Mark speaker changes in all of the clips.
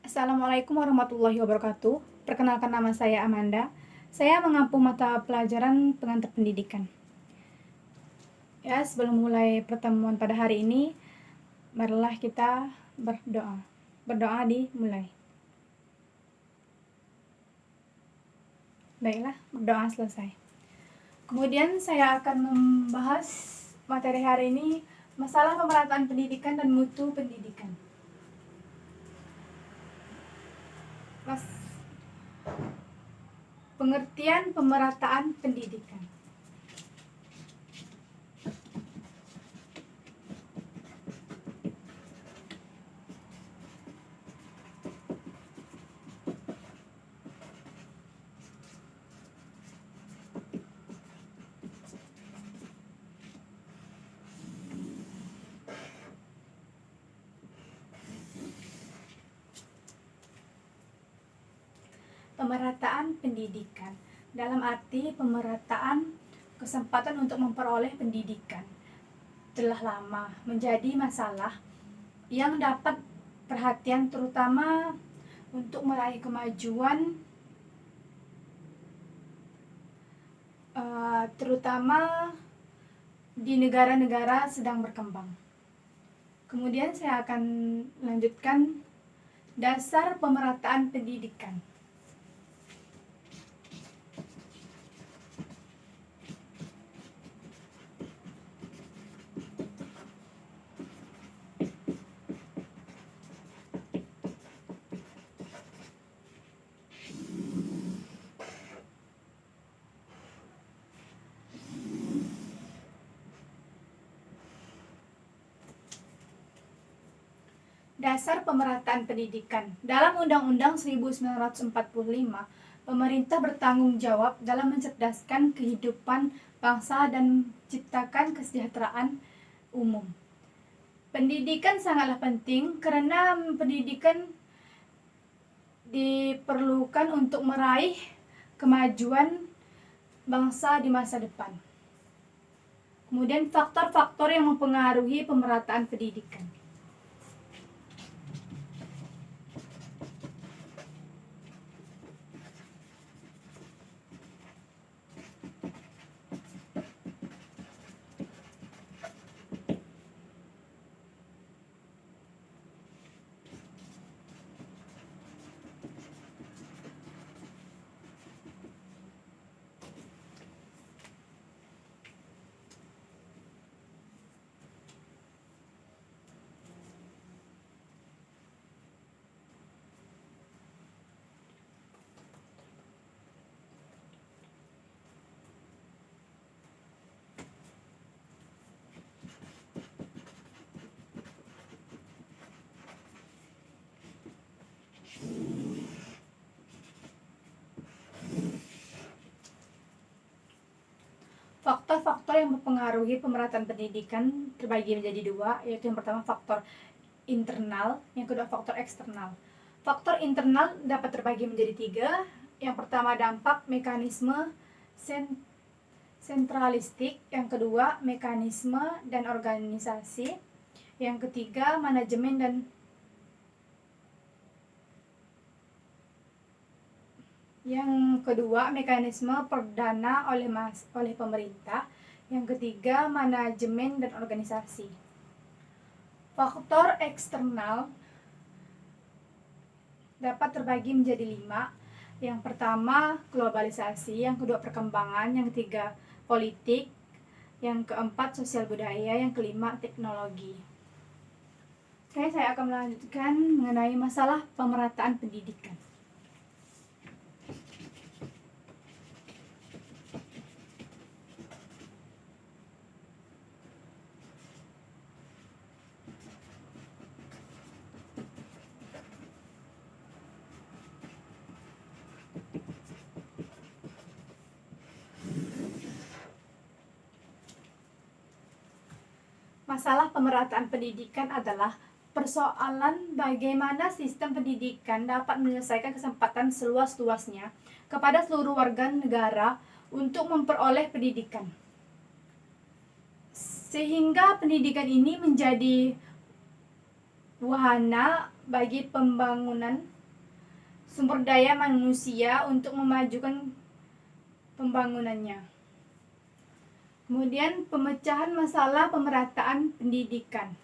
Speaker 1: Assalamualaikum warahmatullahi wabarakatuh. Perkenalkan, nama saya Amanda. Saya mengampu mata pelajaran pengantar pendidikan. Ya, sebelum mulai pertemuan pada hari ini, marilah kita berdoa. Berdoa dimulai. Baiklah, berdoa selesai. Kemudian saya akan membahas materi hari ini, masalah pemerataan pendidikan dan mutu pendidikan. Pengertian pemerataan pendidikan. Pemerataan pendidikan dalam arti pemerataan kesempatan untuk memperoleh pendidikan telah lama menjadi masalah yang dapat perhatian, terutama untuk meraih kemajuan, terutama di negara-negara sedang berkembang. Kemudian saya akan lanjutkan dasar pemerataan pendidikan. Dasar pemerataan pendidikan. Dalam Undang-Undang 1945, pemerintah bertanggung jawab dalam mencerdaskan kehidupan bangsa dan menciptakan kesejahteraan umum. Pendidikan sangatlah penting karena pendidikan diperlukan untuk meraih kemajuan bangsa di masa depan. Kemudian faktor-faktor yang mempengaruhi pemerataan pendidikan. Faktor-faktor yang mempengaruhi pemerataan pendidikan terbagi menjadi dua, yaitu yang pertama faktor internal, yang kedua faktor eksternal. Faktor internal dapat terbagi menjadi tiga. Yang pertama dampak mekanisme sentralistik, yang kedua mekanisme dan organisasi, yang ketiga manajemen dan yang kedua mekanisme perdana oleh pemerintah, yang ketiga manajemen dan organisasi. Faktor eksternal dapat terbagi menjadi 5. Yang pertama globalisasi, yang kedua perkembangan, yang ketiga politik, yang keempat sosial budaya, yang kelima teknologi. Oke, saya akan melanjutkan mengenai masalah pemerataan pendidikan. Masalah pemerataan pendidikan adalah persoalan bagaimana sistem pendidikan dapat menyelesaikan kesempatan seluas-luasnya kepada seluruh warga negara untuk memperoleh pendidikan, sehingga pendidikan ini menjadi wahana bagi pembangunan sumber daya manusia untuk memajukan pembangunannya. Kemudian pemecahan masalah pemerataan pendidikan.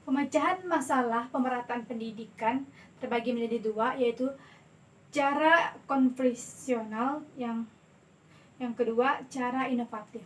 Speaker 1: Pemecahan masalah pemerataan pendidikan terbagi menjadi dua, yaitu cara konvensional, yang kedua cara inovatif.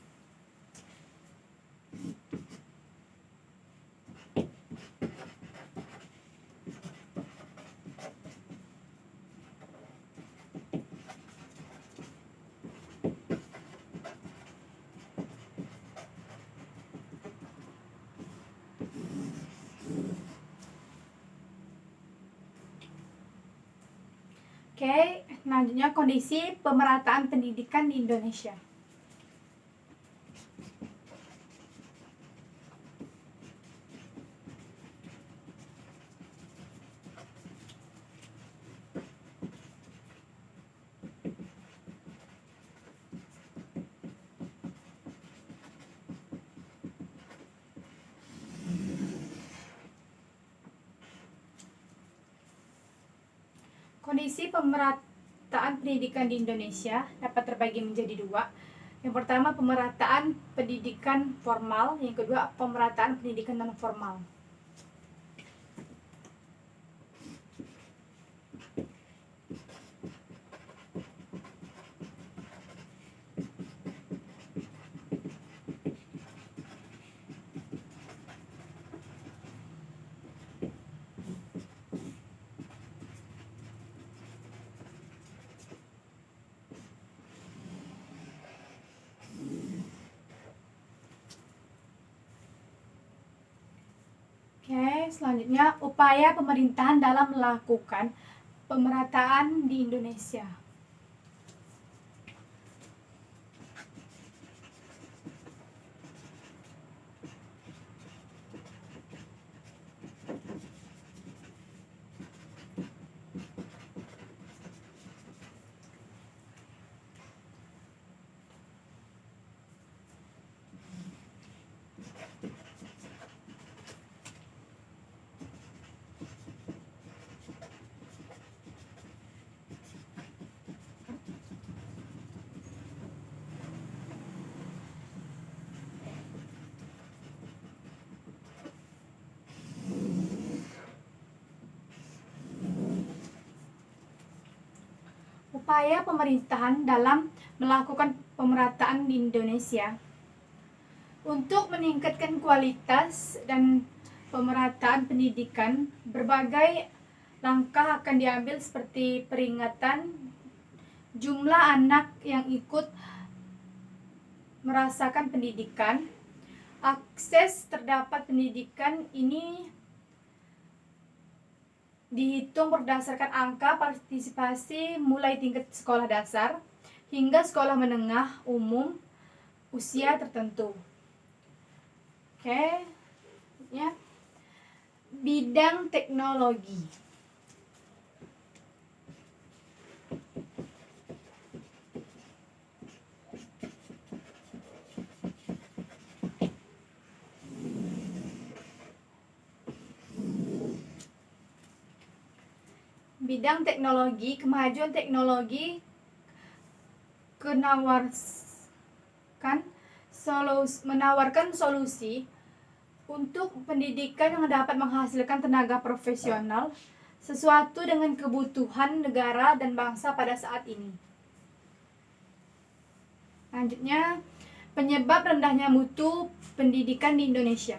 Speaker 1: Oke, selanjutnya kondisi pemerataan pendidikan di Indonesia. Kondisi pemerataan pendidikan di Indonesia dapat terbagi menjadi dua. Yang pertama, pemerataan pendidikan formal, yang kedua pemerataan pendidikan non formal. Oke, selanjutnya upaya pemerintahan dalam melakukan pemerataan di Indonesia. Upaya pemerintahan dalam melakukan pemerataan di Indonesia. Untuk meningkatkan kualitas dan pemerataan pendidikan, berbagai langkah akan diambil seperti peringatan jumlah anak yang ikut merasakan pendidikan. Akses terdapat pendidikan ini dihitung berdasarkan angka partisipasi mulai tingkat sekolah dasar hingga sekolah menengah umum usia tertentu. Oke, ya. Bidang teknologi. Bidang teknologi, kemajuan teknologi menawarkan solusi untuk pendidikan yang dapat menghasilkan tenaga profesional sesuatu dengan kebutuhan negara dan bangsa pada saat ini. Selanjutnya, penyebab rendahnya mutu pendidikan di Indonesia.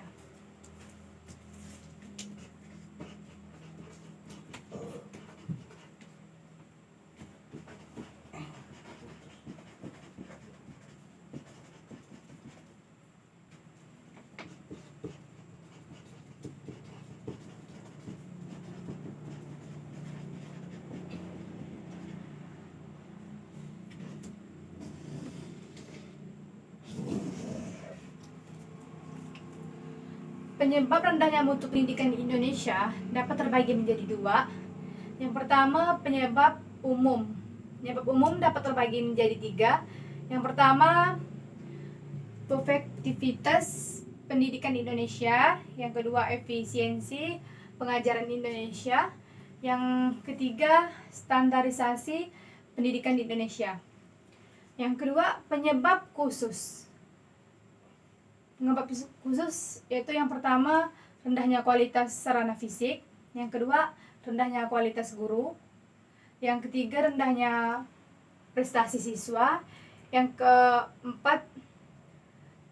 Speaker 1: Penyebab rendahnya mutu pendidikan di Indonesia dapat terbagi menjadi dua. Yang pertama, penyebab umum. Penyebab umum dapat terbagi menjadi tiga. Yang pertama, efektivitas pendidikan di Indonesia. Yang kedua, efisiensi pengajaran di Indonesia. Yang ketiga, standarisasi pendidikan di Indonesia. Yang kedua, penyebab khusus. Penyebab khusus yaitu yang pertama, rendahnya kualitas sarana fisik. Yang kedua, rendahnya kualitas guru. Yang ketiga, rendahnya prestasi siswa. Yang keempat,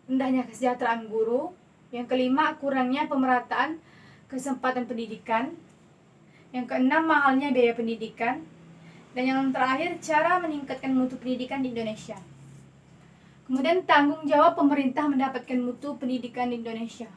Speaker 1: rendahnya kesejahteraan guru. Yang kelima, kurangnya pemerataan kesempatan pendidikan. Yang keenam, mahalnya biaya pendidikan. Dan yang terakhir, cara meningkatkan mutu pendidikan di Indonesia. Kemudian tanggung jawab pemerintah mendapatkan mutu pendidikan di Indonesia.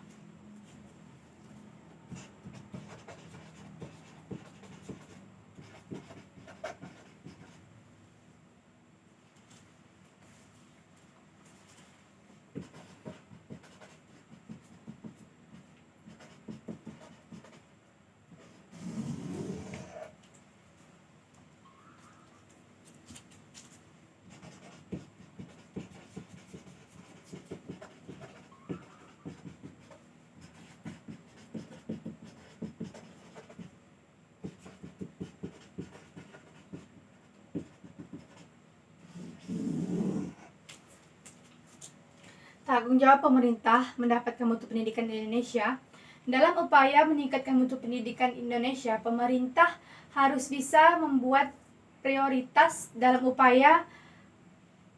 Speaker 1: Tanggung jawab pemerintah mendapatkan mutu pendidikan di Indonesia. Dalam upaya meningkatkan mutu pendidikan Indonesia, pemerintah harus bisa membuat prioritas dalam upaya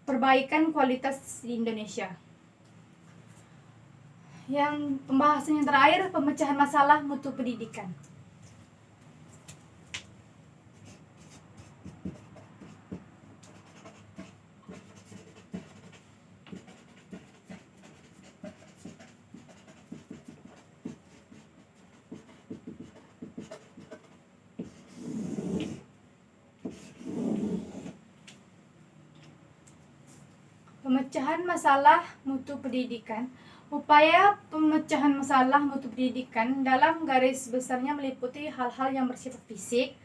Speaker 1: perbaikan kualitas di Indonesia. Yang pembahasan yang terakhir, pemecahan masalah mutu pendidikan. Pemecahan masalah mutu pendidikan. Upaya pemecahan masalah mutu pendidikan dalam garis besarnya meliputi hal-hal yang bersifat fisik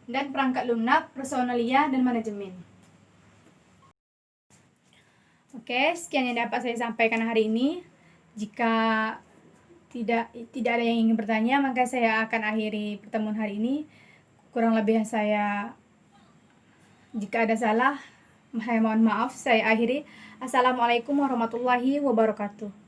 Speaker 1: dan perangkat lunak, personalia, dan manajemen. Oke, sekian yang dapat saya sampaikan hari ini. Jika tidak ada yang ingin bertanya, maka saya akan akhiri pertemuan hari ini. Kurang lebih jika ada salah, saya mohon maaf. Saya akhiri. Assalamualaikum warahmatullahi wabarakatuh.